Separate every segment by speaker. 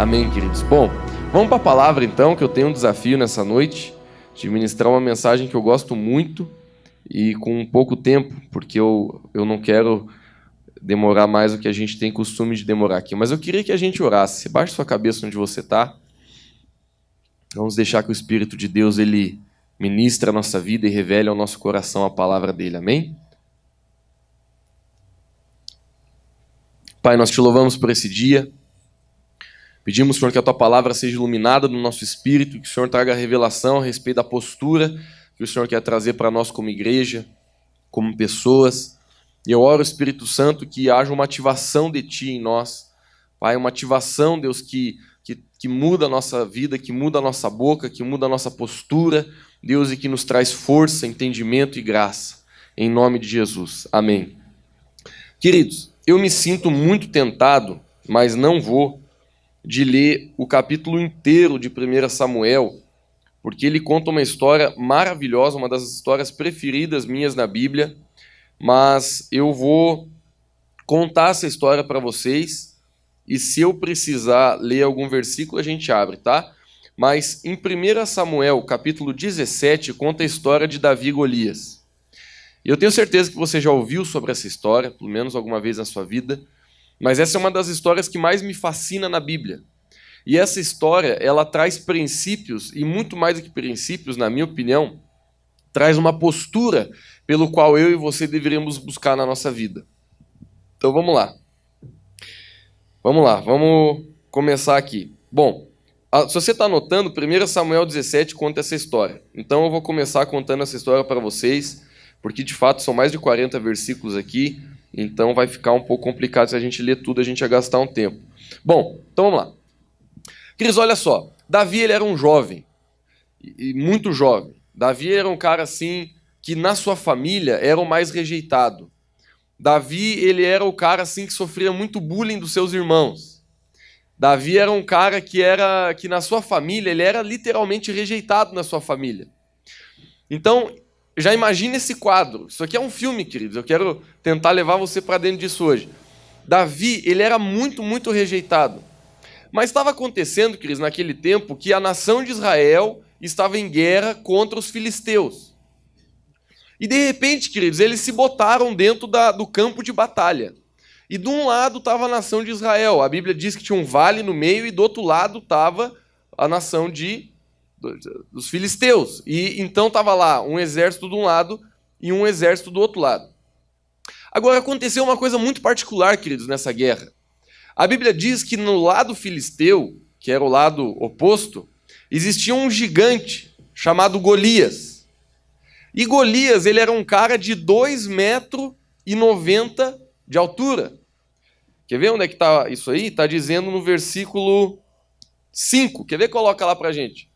Speaker 1: Amém, queridos? Bom, vamos para a palavra então, que eu tenho um desafio nessa noite de ministrar uma mensagem que eu gosto muito e com pouco tempo, porque eu não quero demorar mais do que a gente tem costume de demorar aqui. Mas eu queria que a gente orasse. Baixe sua cabeça onde você está. Vamos deixar que o Espírito de Deus ele ministre a nossa vida e revele ao nosso coração a palavra dele. Amém? Pai, nós te louvamos por esse dia. Pedimos, Senhor, que a Tua palavra seja iluminada no nosso espírito, que o Senhor traga revelação a respeito da postura que o Senhor quer trazer para nós como igreja, como pessoas. E eu oro, Espírito Santo, que haja uma ativação de Ti em nós. Pai, uma ativação, Deus, que muda a nossa vida, que muda a nossa boca, que muda a nossa postura, Deus, e que nos traz força, entendimento e graça. Em nome de Jesus. Amém. Queridos, eu me sinto muito tentado, mas não vou, de ler o capítulo inteiro de 1 Samuel, porque ele conta uma história maravilhosa, uma das histórias preferidas minhas na Bíblia, mas eu vou contar essa história para vocês, e se eu precisar ler algum versículo, a gente abre, tá? Mas em 1 Samuel, capítulo 17, conta a história de Davi e Golias. E eu tenho certeza que você já ouviu sobre essa história, pelo menos alguma vez na sua vida, mas essa é uma das histórias que mais me fascina na Bíblia. E essa história, ela traz princípios, e muito mais do que princípios, na minha opinião, traz uma postura pelo qual eu e você deveríamos buscar na nossa vida. Então vamos lá. Vamos começar aqui. Bom, se você está anotando, 1 Samuel 17 conta essa história. Então eu vou começar contando essa história para vocês, porque de fato são mais de 40 versículos aqui, então vai ficar um pouco complicado se a gente ler tudo, a gente ia gastar um tempo. Bom, então vamos lá. Queridos, olha só, Davi ele era um jovem, e muito jovem. Davi era um cara assim, que na sua família era o mais rejeitado. Davi ele era o cara assim que sofria muito bullying dos seus irmãos. Davi era um cara que na sua família, ele era literalmente rejeitado na sua família. Então, já imagine esse quadro. Isso aqui é um filme, queridos. Eu quero tentar levar você para dentro disso hoje. Davi, ele era muito, muito rejeitado. Mas estava acontecendo, queridos, naquele tempo, que a nação de Israel estava em guerra contra os filisteus. E de repente, queridos, eles se botaram dentro do campo de batalha. E de um lado estava a nação de Israel. A Bíblia diz que tinha um vale no meio e do outro lado estava a nação dos filisteus. E então estava lá um exército de um lado e um exército do outro lado. Agora aconteceu uma coisa muito particular, queridos, nessa guerra. A Bíblia diz que no lado filisteu, que era o lado oposto, existia um gigante chamado Golias. E Golias, ele era um cara de 2,90 m de altura. Quer ver onde é que está isso aí? Está dizendo no versículo 5. Quer ver? Coloca lá para a gente.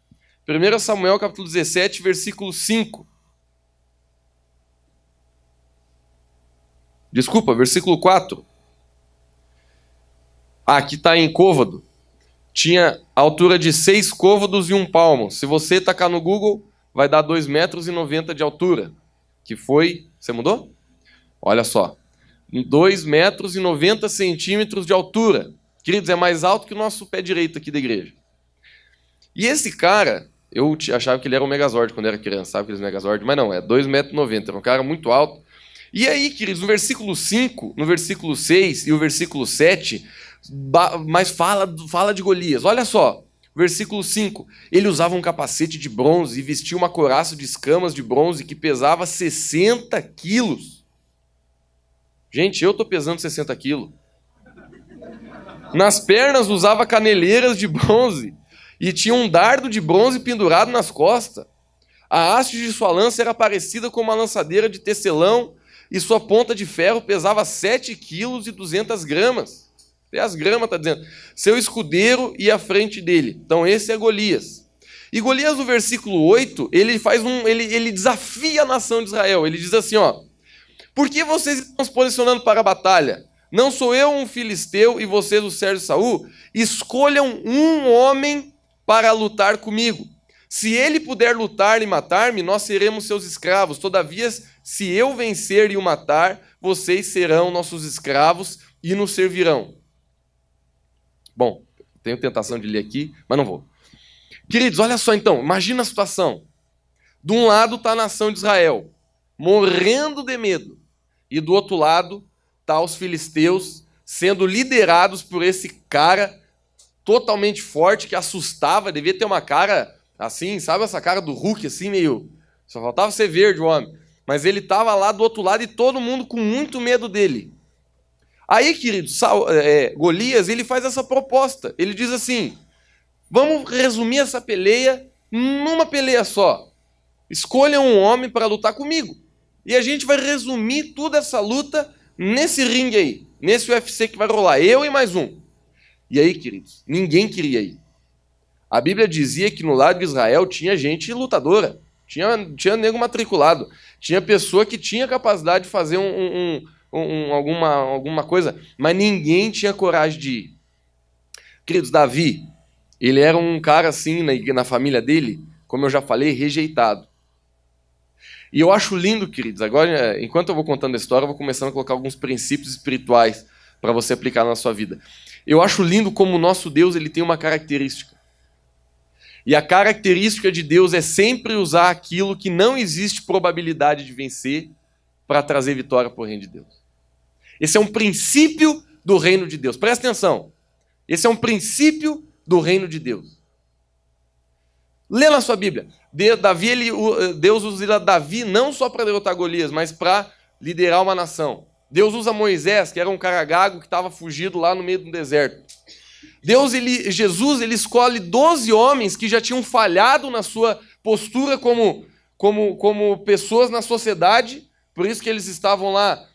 Speaker 1: 1 Samuel, capítulo 17, versículo 5. Desculpa, versículo 4. Aqui está em côvado. Tinha altura de 6 côvados e 1 palmo. Se você tacar no Google, vai dar 2,90 m de altura. Que foi... Você mudou? Olha só. 2,90 m de altura. Queridos, é mais alto que o nosso pé direito aqui da igreja. E esse cara... Eu achava que ele era um Megazord quando era criança, sabe aqueles Megazord? Mas não, é 2,90 m, é um cara muito alto. E aí, queridos, no versículo 5, no versículo 6 e o versículo 7, mas fala de Golias. Olha só, versículo 5, ele usava um capacete de bronze e vestia uma couraça de escamas de bronze que pesava 60 quilos. Gente, eu estou pesando 60 quilos. Nas pernas usava caneleiras de bronze. E tinha um dardo de bronze pendurado nas costas. A haste de sua lança era parecida com uma lançadeira de tecelão, e sua ponta de ferro pesava 7,2 kg. Até as gramas está dizendo. Seu escudeiro ia à frente dele. Então esse é Golias. E Golias, no versículo 8, ele desafia a nação de Israel. Ele diz assim, ó: por que vocês estão se posicionando para a batalha? Não sou eu um filisteu e vocês o servo de Saul? Escolham um homem para lutar comigo. Se ele puder lutar e matar-me, nós seremos seus escravos. Todavia, se eu vencer e o matar, vocês serão nossos escravos e nos servirão. Bom, Tenho tentação de ler aqui, mas não vou. Queridos, olha só então, imagina a situação. De um lado está a nação de Israel, morrendo de medo. E do outro lado está os filisteus sendo liderados por esse cara totalmente forte, que assustava, devia ter uma cara assim, sabe essa cara do Hulk, assim, meio... Só faltava ser verde o homem. Mas ele estava lá do outro lado e todo mundo com muito medo dele. Aí, querido, Golias, ele faz essa proposta. Ele diz assim, vamos resumir essa peleia numa peleia só. Escolha um homem para lutar comigo. E a gente vai resumir toda essa luta nesse ringue aí, nesse UFC que vai rolar, eu e mais um. E aí, queridos, ninguém queria ir. A Bíblia dizia que no lado de Israel tinha gente lutadora, tinha nego matriculado, tinha pessoa que tinha capacidade de fazer alguma coisa, mas ninguém tinha coragem de ir. Queridos, Davi, ele era um cara assim, na família dele, como eu já falei, rejeitado. E eu acho lindo, queridos, agora, enquanto eu vou contando a história, eu vou começando a colocar alguns princípios espirituais para você aplicar na sua vida. Eu acho lindo como o nosso Deus ele tem uma característica. E a característica de Deus é sempre usar aquilo que não existe probabilidade de vencer para trazer vitória para o reino de Deus. Esse é um princípio do reino de Deus. Presta atenção. Esse é um princípio do reino de Deus. Lê na sua Bíblia. Deus usa Davi não só para derrotar Golias, mas para liderar uma nação. Deus usa Moisés, que era um cara gago que estava fugido lá no meio do deserto. Jesus escolhe 12 homens que já tinham falhado na sua postura como pessoas na sociedade, por isso que eles estavam lá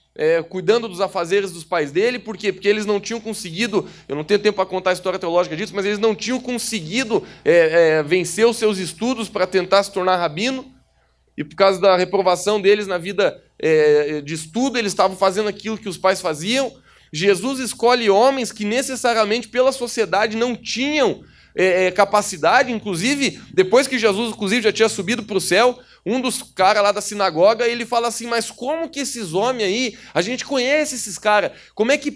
Speaker 1: cuidando dos afazeres dos pais dele. Por quê? Porque eles não tinham conseguido, eu não tenho tempo para contar a história teológica disso, mas eles não tinham conseguido vencer os seus estudos para tentar se tornar rabino, e por causa da reprovação deles na vida de estudo, eles estavam fazendo aquilo que os pais faziam. Jesus escolhe homens que necessariamente pela sociedade não tinham capacidade, inclusive, depois que Jesus já tinha subido para o céu, um dos caras lá da sinagoga, ele fala assim, mas como que esses homens aí, a gente conhece esses caras, como é que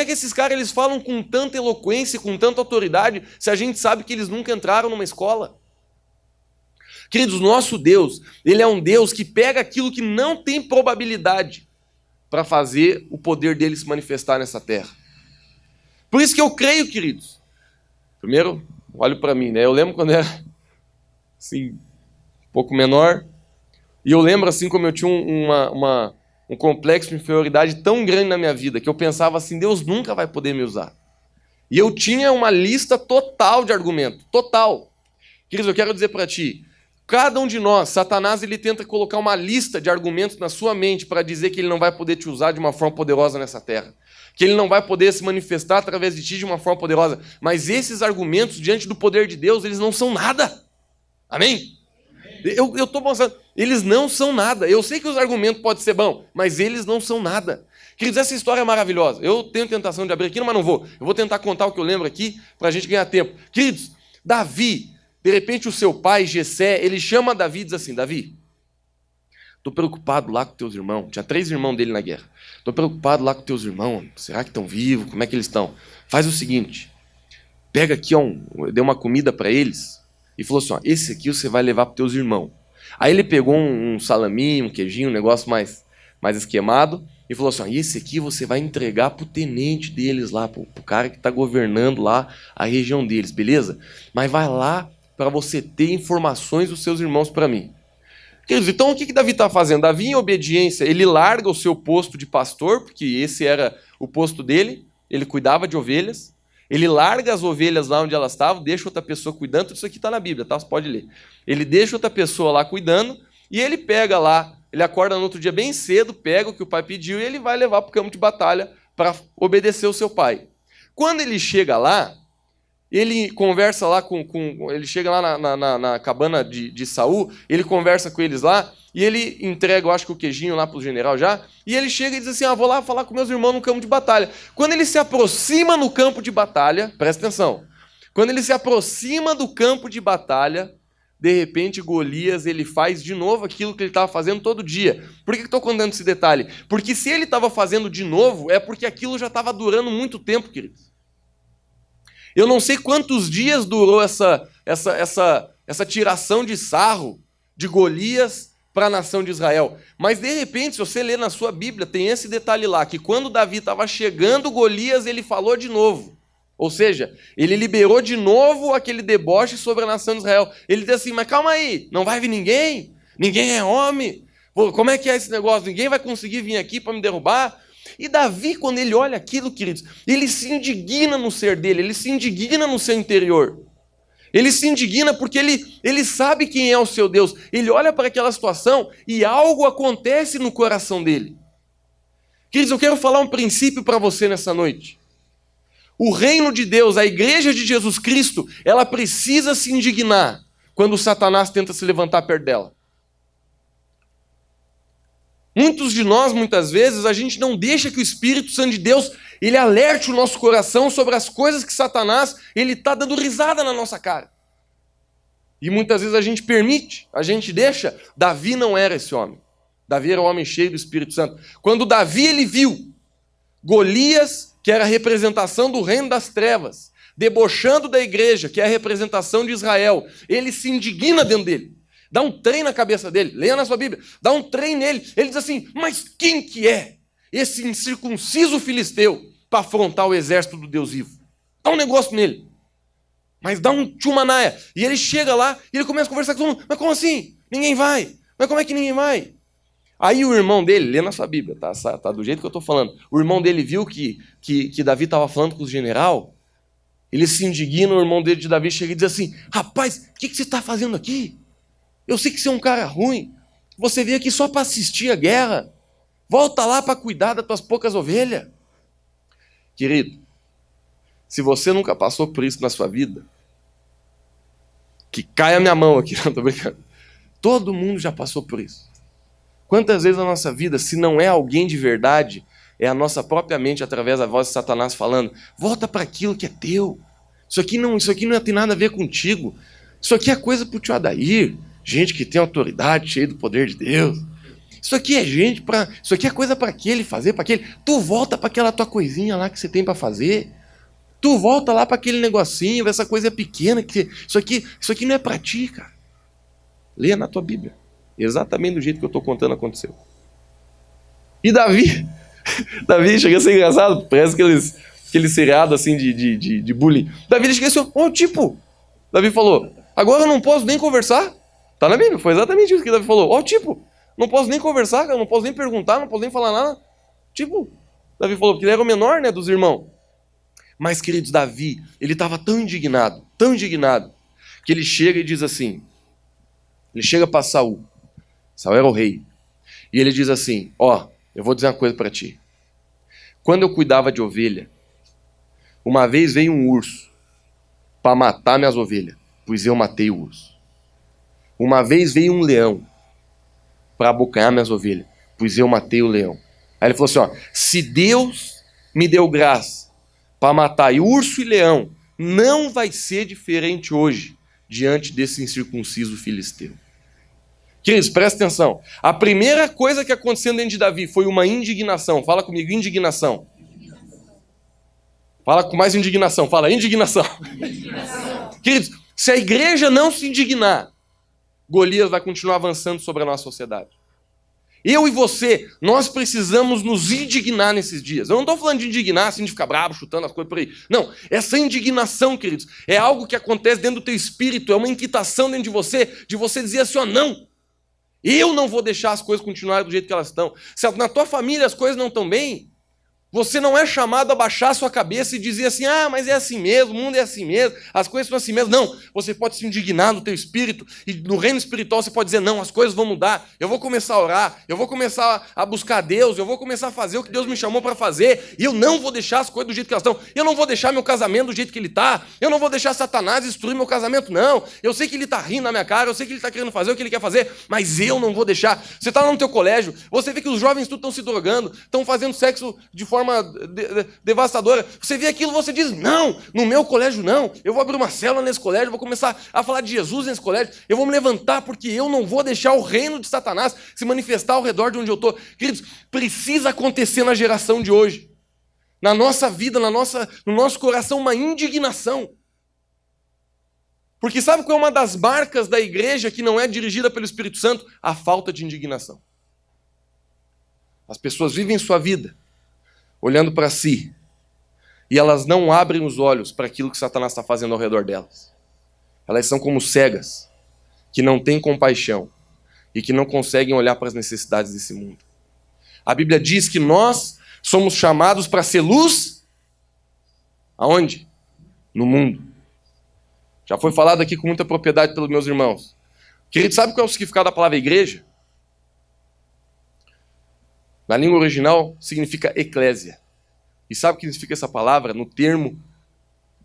Speaker 1: esses caras eles falam com tanta eloquência, com tanta autoridade, se a gente sabe que eles nunca entraram numa escola? Queridos, nosso Deus, ele é um Deus que pega aquilo que não tem probabilidade para fazer o poder dele se manifestar nessa terra. Por isso que eu creio, queridos. Primeiro, olho para mim, né? Eu lembro quando era assim, um pouco menor, e eu lembro assim como eu tinha um complexo de inferioridade tão grande na minha vida, que eu pensava assim, Deus nunca vai poder me usar. E eu tinha uma lista total de argumentos, total. Queridos, eu quero dizer para ti, cada um de nós, Satanás, ele tenta colocar uma lista de argumentos na sua mente para dizer que ele não vai poder te usar de uma forma poderosa nessa terra. Que ele não vai poder se manifestar através de ti de uma forma poderosa. Mas esses argumentos, diante do poder de Deus, eles não são nada. Amém? Eu estou mostrando, eles não são nada. Eu sei que os argumentos podem ser bons, mas eles não são nada. Queridos, essa história é maravilhosa. Eu tenho tentação de abrir aqui, mas não vou. Eu vou tentar contar o que eu lembro aqui para a gente ganhar tempo. Queridos, Davi, de repente o seu pai, Jessé, ele chama Davi e diz assim, Davi, estou preocupado lá com teus irmãos. Tinha 3 irmãos dele na guerra. Estou preocupado lá com teus irmãos. Será que estão vivos? Como é que eles estão? Faz o seguinte, pega aqui, dê uma comida para eles e falou assim, esse aqui você vai levar para teus irmãos. Aí ele pegou um salaminho, um queijinho, um negócio mais esquemado e falou assim, esse aqui você vai entregar para o tenente deles lá, para o cara que está governando lá a região deles, beleza? Mas vai lá para você ter informações dos seus irmãos para mim. Queridos, então o que Davi está fazendo? Davi, em obediência, ele larga o seu posto de pastor, porque esse era o posto dele, ele cuidava de ovelhas, ele larga as ovelhas lá onde elas estavam, deixa outra pessoa cuidando, tudo isso aqui está na Bíblia, tá? Você pode ler. Ele deixa outra pessoa lá cuidando, e ele pega lá, ele acorda no outro dia bem cedo, pega o que o pai pediu, e ele vai levar para o campo de batalha para obedecer o seu pai. Quando ele chega lá, ele conversa lá ele chega lá na cabana de Saul, ele conversa com eles lá, e ele entrega, eu acho que o queijinho lá para o general já, e ele chega e diz assim, vou lá falar com meus irmãos no campo de batalha. Quando ele se aproxima no campo de batalha, presta atenção, quando ele se aproxima do campo de batalha, de repente Golias, ele faz de novo aquilo que ele estava fazendo todo dia. Por que eu estou contando esse detalhe? Porque se ele estava fazendo de novo, é porque aquilo já estava durando muito tempo, queridos. Eu não sei quantos dias durou essa tiração de sarro de Golias para a nação de Israel. Mas, de repente, se você ler na sua Bíblia, tem esse detalhe lá, que quando Davi estava chegando, Golias, ele falou de novo. Ou seja, ele liberou de novo aquele deboche sobre a nação de Israel. Ele disse assim, mas calma aí, não vai vir ninguém? Ninguém é homem? Como é que é esse negócio? Ninguém vai conseguir vir aqui para me derrubar? E Davi, quando ele olha aquilo, queridos, ele se indigna no ser dele, ele se indigna no seu interior. Ele se indigna porque ele sabe quem é o seu Deus. Ele olha para aquela situação e algo acontece no coração dele. Queridos, eu quero falar um princípio para você nessa noite. O reino de Deus, a igreja de Jesus Cristo, ela precisa se indignar quando Satanás tenta se levantar perto dela. Muitos de nós, muitas vezes, a gente não deixa que o Espírito Santo de Deus, ele alerte o nosso coração sobre as coisas que Satanás, ele está dando risada na nossa cara. E muitas vezes a gente permite, a gente deixa. Davi não era esse homem. Davi era um homem cheio do Espírito Santo. Quando Davi, ele viu Golias, que era a representação do reino das trevas, debochando da igreja, que é a representação de Israel, ele se indigna dentro dele. Dá um trem na cabeça dele, leia na sua Bíblia, dá um trem nele. Ele diz assim, mas quem que é esse incircunciso filisteu para afrontar o exército do Deus vivo? Dá um negócio nele. Mas dá um tchumanaia. E ele chega lá e ele começa a conversar com todo mundo. Mas como assim? Ninguém vai. Mas como é que ninguém vai? Aí o irmão dele, lê na sua Bíblia, tá do jeito que eu estou falando. O irmão dele viu que Davi estava falando com o general. Ele se indigna, o irmão dele de Davi chega e diz assim, rapaz, o que você está fazendo aqui? Eu sei que você é um cara ruim. Você veio aqui só para assistir a guerra. Volta lá para cuidar das tuas poucas ovelhas. Querido, se você nunca passou por isso na sua vida, que cai a minha mão aqui, não estou brincando. Todo mundo já passou por isso. Quantas vezes na nossa vida, se não é alguém de verdade, é a nossa própria mente, através da voz de Satanás, falando, volta para aquilo que é teu. Isso aqui não tem nada a ver contigo. Isso aqui é coisa para o tio Adair. Gente que tem autoridade, cheio do poder de Deus. Isso aqui é isso aqui é coisa para aquele fazer, para aquele. Tu volta para aquela tua coisinha lá que você tem para fazer. Tu volta lá para aquele negocinho, essa coisa pequena que isso aqui não é para ti, cara. Leia na tua Bíblia. Exatamente do jeito que eu estou contando aconteceu. E Davi chega a ser engraçado, parece aquele seriado assim de bullying. Davi chega assim, Davi falou, agora eu não posso nem conversar. Tá na Bíblia, foi exatamente isso que Davi falou. Não posso nem conversar, não posso nem perguntar, não posso nem falar nada. Davi falou, porque ele era o menor, né, dos irmãos. Mas, queridos, Davi, ele estava tão indignado, que ele chega e diz assim, ele chega para Saul era o rei, e ele diz assim, eu vou dizer uma coisa para ti. Quando eu cuidava de ovelha, uma vez veio um urso para matar minhas ovelhas, pois eu matei o urso. Uma vez veio um leão para abocanhar minhas ovelhas, pois eu matei o leão. Aí ele falou assim, se Deus me deu graça para matar urso e leão, não vai ser diferente hoje, diante desse incircunciso filisteu. Queridos, presta atenção. A primeira coisa que aconteceu dentro de Davi foi uma indignação. Fala comigo, indignação. Fala com mais indignação. Fala, indignação. Queridos, se a igreja não se indignar, Golias vai continuar avançando sobre a nossa sociedade. Eu e você, nós precisamos nos indignar nesses dias. Eu não estou falando de indignar, assim, de ficar bravo, chutando as coisas por aí. Não, essa indignação, queridos, é algo que acontece dentro do teu espírito, é uma inquietação dentro de você dizer assim, não, eu não vou deixar as coisas continuarem do jeito que elas estão. Se na tua família as coisas não estão bem, você não é chamado a baixar a sua cabeça e dizer assim, mas é assim mesmo, o mundo é assim mesmo, as coisas são assim mesmo. Não, você pode se indignar no teu espírito e no reino espiritual você pode dizer, não, as coisas vão mudar, eu vou começar a orar, eu vou começar a buscar Deus, eu vou começar a fazer o que Deus me chamou para fazer e eu não vou deixar as coisas do jeito que elas estão, eu não vou deixar meu casamento do jeito que ele está, eu não vou deixar Satanás destruir meu casamento, não. Eu sei que ele está rindo na minha cara, eu sei que ele está querendo fazer o que ele quer fazer, mas eu não vou deixar. Você está lá no teu colégio, você vê que os jovens tudo estão se drogando, estão fazendo sexo de forma devastadora. Você vê aquilo, você diz, não, no meu colégio não, eu vou abrir uma célula nesse colégio, vou começar a falar de Jesus nesse colégio, eu vou me levantar porque eu não vou deixar o reino de Satanás se manifestar ao redor de onde eu estou. Queridos, precisa acontecer na geração de hoje. na nossa vida, no nosso coração, uma indignação. Porque sabe qual é uma das marcas da igreja que não é dirigida pelo Espírito Santo? A falta de indignação. As pessoas vivem sua vida olhando para si e elas não abrem os olhos para aquilo que Satanás está fazendo ao redor delas. Elas são como cegas, que não têm compaixão e que não conseguem olhar para as necessidades desse mundo. A Bíblia diz que nós somos chamados para ser luz. Aonde? No mundo. Já foi falado aqui com muita propriedade pelos meus irmãos. Querido, sabe qual é o significado da palavra igreja? Na língua original, significa eclésia. E sabe o que significa essa palavra? No termo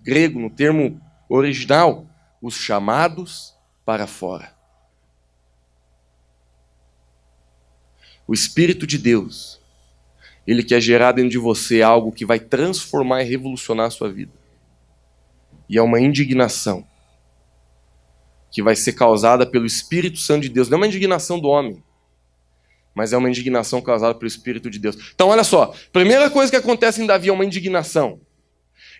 Speaker 1: grego, no termo original, os chamados para fora. O Espírito de Deus, Ele quer gerar dentro de você algo que vai transformar e revolucionar a sua vida. E é uma indignação que vai ser causada pelo Espírito Santo de Deus. Não é uma indignação do homem, mas é uma indignação causada pelo Espírito de Deus. Então, olha só. Primeira coisa que acontece em Davi é uma indignação.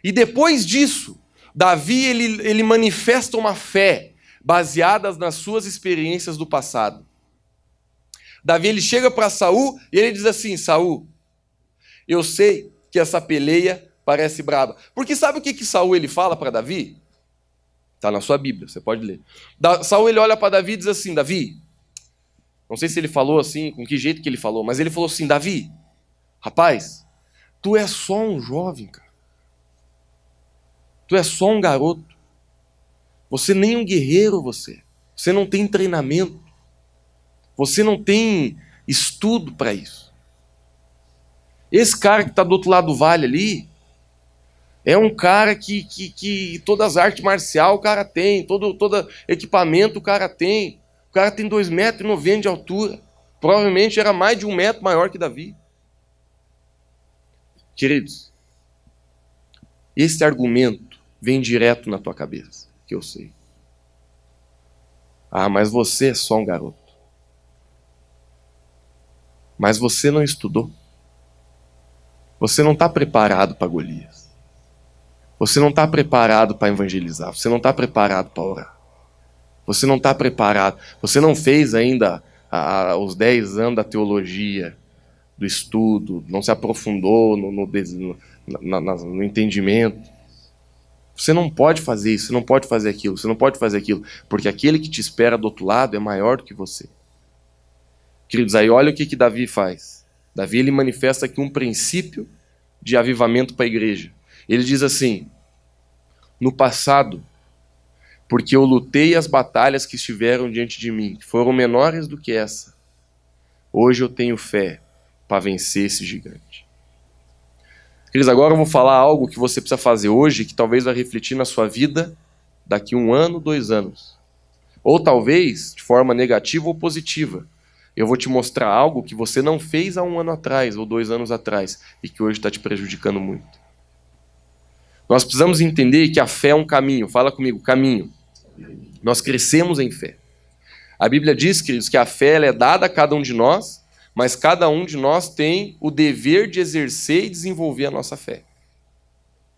Speaker 1: E depois disso, Davi ele manifesta uma fé baseada nas suas experiências do passado. Davi ele chega para Saul e ele diz assim: Saul, eu sei que essa peleia parece braba. Porque sabe o que Saul ele fala para Davi? Está na sua Bíblia, você pode ler. Saul ele olha para Davi e diz assim: Davi, não sei se ele falou assim, com que jeito que ele falou, mas ele falou assim: Davi, rapaz, tu é só um jovem, cara. Tu é só um garoto. Você nem um guerreiro, você. Você não tem treinamento. Você não tem estudo para isso. Esse cara que está do outro lado do vale ali, é um cara que todas as artes marciais o cara tem, todo equipamento o cara tem. O cara tem 2,90 m de altura. Provavelmente era mais de 1 metro maior que Davi. Queridos, esse argumento vem direto na tua cabeça, que eu sei. Ah, mas você é só um garoto. Mas você não estudou. Você não está preparado para Golias. Você não está preparado para evangelizar. Você não está preparado para orar. Você não está preparado. Você não fez ainda os 10 anos da teologia, do estudo, não se aprofundou no entendimento. Você não pode fazer isso, você não pode fazer aquilo, você não pode fazer aquilo, porque aquele que te espera do outro lado é maior do que você. Queridos, aí olha o que Davi faz. Davi ele manifesta aqui um princípio de avivamento para a igreja. Ele diz assim: no passado, porque eu lutei as batalhas que estiveram diante de mim, que foram menores do que essa, hoje eu tenho fé para vencer esse gigante. Queridos, agora eu vou falar algo que você precisa fazer hoje, que talvez vai refletir na sua vida daqui 1 ano, 2 anos. Ou talvez de forma negativa ou positiva. Eu vou te mostrar algo que você não fez há 1 ano atrás ou 2 anos atrás e que hoje está te prejudicando muito. Nós precisamos entender que a fé é um caminho. Fala comigo, caminho. Nós crescemos em fé. A Bíblia diz, queridos, que a fé ela é dada a cada um de nós, mas cada um de nós tem o dever de exercer e desenvolver a nossa fé.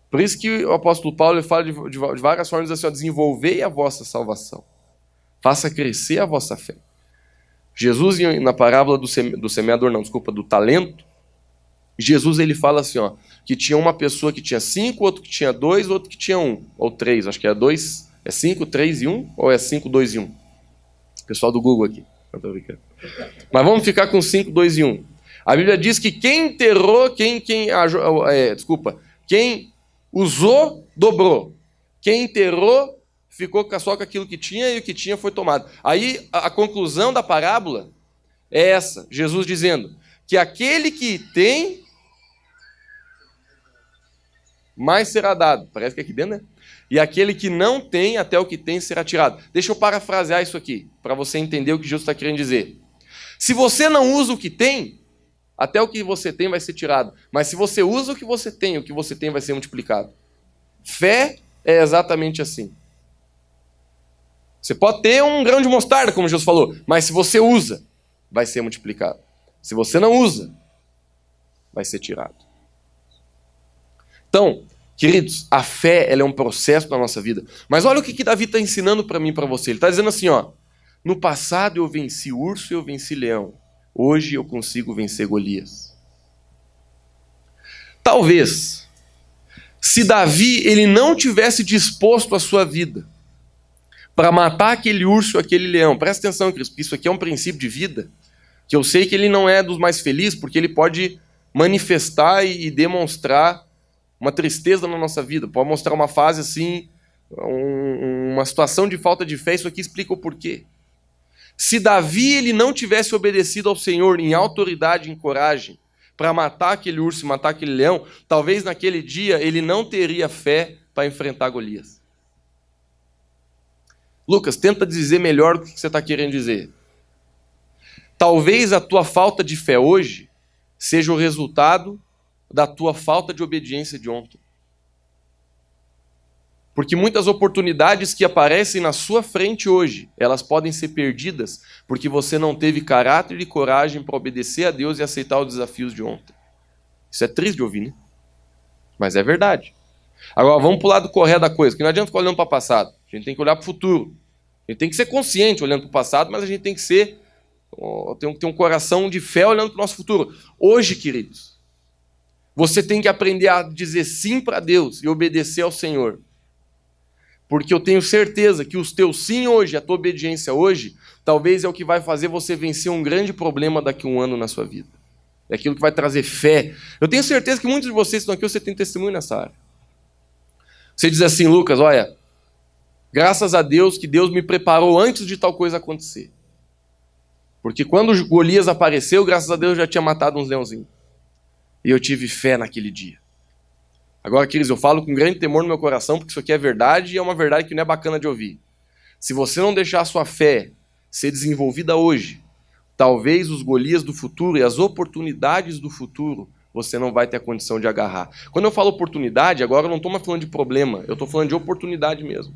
Speaker 1: Por isso que o apóstolo Paulo ele fala de várias formas, diz assim: ó, desenvolvei a vossa salvação. Faça crescer a vossa fé. Jesus, na parábola do semeador, do talento, Jesus ele fala assim, ó, que tinha uma pessoa que tinha 5, outro que tinha 2, outro que tinha 1, ou 3, acho que é 2, é 5, 3 e 1, ou é 5, 2 e 1? Pessoal do Google aqui, não tô brincando. Mas vamos ficar com 5, 2 e 1. A Bíblia diz que quem enterrou, quem usou, dobrou. Quem enterrou, ficou só com aquilo que tinha e o que tinha foi tomado. Aí a conclusão da parábola é essa, Jesus dizendo que aquele que tem, mais será dado. Parece que é aqui dentro, né? E aquele que não tem, até o que tem será tirado. Deixa eu parafrasear isso aqui, para você entender o que Jesus está querendo dizer. Se você não usa o que tem, até o que você tem vai ser tirado. Mas se você usa o que você tem vai ser multiplicado. Fé é exatamente assim. Você pode ter um grão de mostarda, como Jesus falou, mas se você usa, vai ser multiplicado. Se você não usa, vai ser tirado. Então, queridos, a fé ela é um processo na nossa vida. Mas olha o que Davi está ensinando para mim e para você. Ele está dizendo assim, ó, no passado eu venci urso e eu venci leão. Hoje eu consigo vencer Golias. Talvez, se Davi ele não tivesse disposto a sua vida para matar aquele urso, aquele leão, presta atenção, Cristo, porque isso aqui é um princípio de vida, que eu sei que ele não é dos mais felizes, porque ele pode manifestar e demonstrar uma tristeza na nossa vida, pode mostrar uma fase assim, uma situação de falta de fé, isso aqui explica o porquê. Se Davi ele não tivesse obedecido ao Senhor em autoridade e em coragem para matar aquele urso, matar aquele leão, talvez naquele dia ele não teria fé para enfrentar Golias. Lucas, tenta dizer melhor o que você está querendo dizer. Talvez a tua falta de fé hoje seja o resultado da tua falta de obediência de ontem. Porque muitas oportunidades que aparecem na sua frente hoje, elas podem ser perdidas porque você não teve caráter e coragem para obedecer a Deus e aceitar os desafios de ontem. Isso é triste de ouvir, né? Mas é verdade. Agora, vamos para o lado correto da coisa, que não adianta ficar olhando para o passado. A gente tem que olhar para o futuro. A gente tem que ser consciente olhando para o passado, mas a gente tem que ter um coração de fé olhando para o nosso futuro. Hoje, queridos, você tem que aprender a dizer sim para Deus e obedecer ao Senhor. Porque eu tenho certeza que os teus sim hoje, a tua obediência hoje, talvez é o que vai fazer você vencer um grande problema daqui a um ano na sua vida. É aquilo que vai trazer fé. Eu tenho certeza que muitos de vocês estão aqui, você tem testemunho nessa área. Você diz assim, Lucas, olha, graças a Deus que Deus me preparou antes de tal coisa acontecer. Porque quando Golias apareceu, graças a Deus eu já tinha matado uns leãozinhos. E eu tive fé naquele dia. Agora, queridos, eu falo com grande temor no meu coração, porque isso aqui é verdade e é uma verdade que não é bacana de ouvir. Se você não deixar a sua fé ser desenvolvida hoje, talvez os Golias do futuro e as oportunidades do futuro você não vai ter a condição de agarrar. Quando eu falo oportunidade, agora eu não estou mais falando de problema, eu estou falando de oportunidade mesmo.